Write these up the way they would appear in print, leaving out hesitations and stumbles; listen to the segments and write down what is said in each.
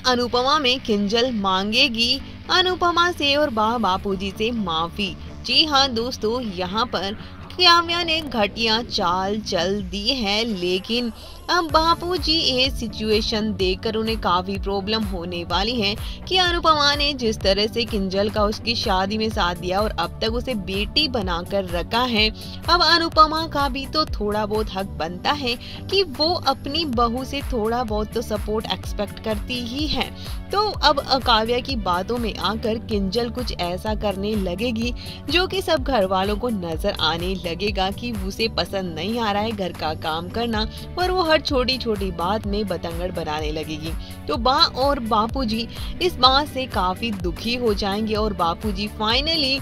अनुपमा में किंजल मांगेगी अनुपमा से और बापूजी से माफी। जी हाँ दोस्तों, यहाँ पर काव्या ने घटिया चाल चल दी है, लेकिन अब बापूजी ये सिचुएशन देखकर उन्हें काफी प्रॉब्लम होने वाली है कि अनुपमा ने जिस तरह से किंजल का उसकी शादी में साथ दिया और अब तक उसे बेटी बनाकर रखा है, अब अनुपमा का भी तो थोड़ा बहुत हक बनता है कि वो अपनी बहू से थोड़ा बहुत तो सपोर्ट एक्सपेक्ट करती ही है। तो अब काव्या की बातों में आकर किंजल कुछ ऐसा करने लगेगी जो कि सब घर वालों को नजर आने लगेगा कि उसे पसंद नहीं आ रहा है घर का काम करना, और वो हर छोटी छोटी बात में बतंगड़ बनाने लगेगी। तो और बापूजी इस बात से काफी दुखी हो जाएंगे और बापूजी फाइनली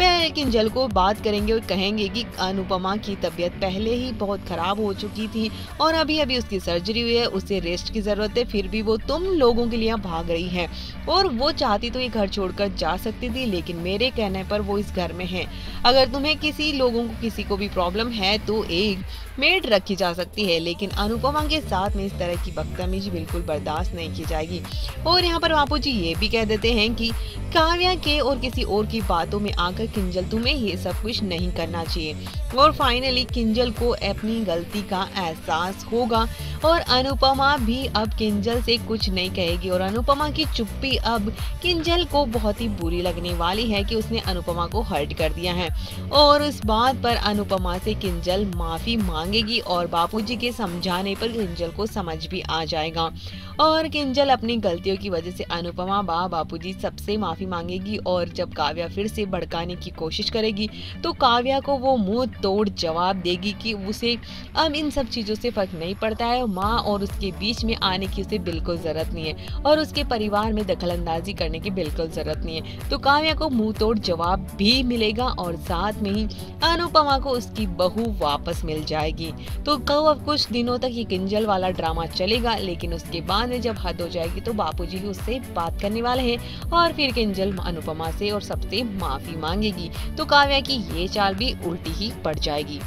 किंजल को बात करेंगे और कहेंगे कि अनुपमा की तबीयत पहले ही बहुत खराब हो चुकी थी और अभी अभी उसकी सर्जरी हुई है, उसे रेस्ट की जरूरत है, फिर भी वो तुम लोगों के लिए भाग रही है और वो चाहती तो ये घर छोड़कर जा सकती थी, लेकिन मेरे कहने पर वो इस घर में है। अगर तुम्हें किसी को भी प्रॉब्लम है तो एक मेड रखी जा सकती है, लेकिन अनुपमा के साथ में इस तरह की बदतमीजी बिल्कुल बर्दाश्त नहीं की जाएगी। और यहाँ पर बापूजी ये भी कह देते हैं कि काव्या के और किसी और की बातों में आकर किंजल तुम्हें ये सब कुछ नहीं करना चाहिए। और फाइनली किंजल को अपनी गलती का एहसास होगा और अनुपमा भी अब किंजल से कुछ नहीं कहेगी और अनुपमा की चुप्पी अब किंजल को बहुत ही बुरी लगने वाली है कि उसने अनुपमा को हर्ट कर दिया है। और इस बात पर अनुपमा से किंजल माफी मांगेगी और बापूजी के समझाने पर किंजल को समझ भी आ जाएगा और किंजल अपनी गलतियों की वजह से अनुपमा बापूजी सबसे माफी मांगेगी। और जब काव्या फिर से भड़काने की कोशिश करेगी तो काव्या को वो मुंह तोड़ जवाब देगी कि उसे अब इन सब चीजों से फर्क नहीं पड़ता है, माँ और उसके बीच में आने की उसे बिल्कुल जरूरत नहीं है और उसके परिवार में दखलंदाजी करने की बिल्कुल जरूरत नहीं है। तो काव्या को मुंह तोड़ जवाब भी मिलेगा और साथ में ही अनुपमा को उसकी बहू वापस मिल जाएगी। तो अब कुछ दिनों तक ये किंजल वाला ड्रामा चलेगा, लेकिन उसके बाद में जब हद हो जाएगी तो बापूजी उससे बात करने वाले हैं और फिर किंजल अनुपमा से और सबसे माफी मांगेगी। तो काव्या की ये चाल भी उल्टी ही पड़ जाएगी।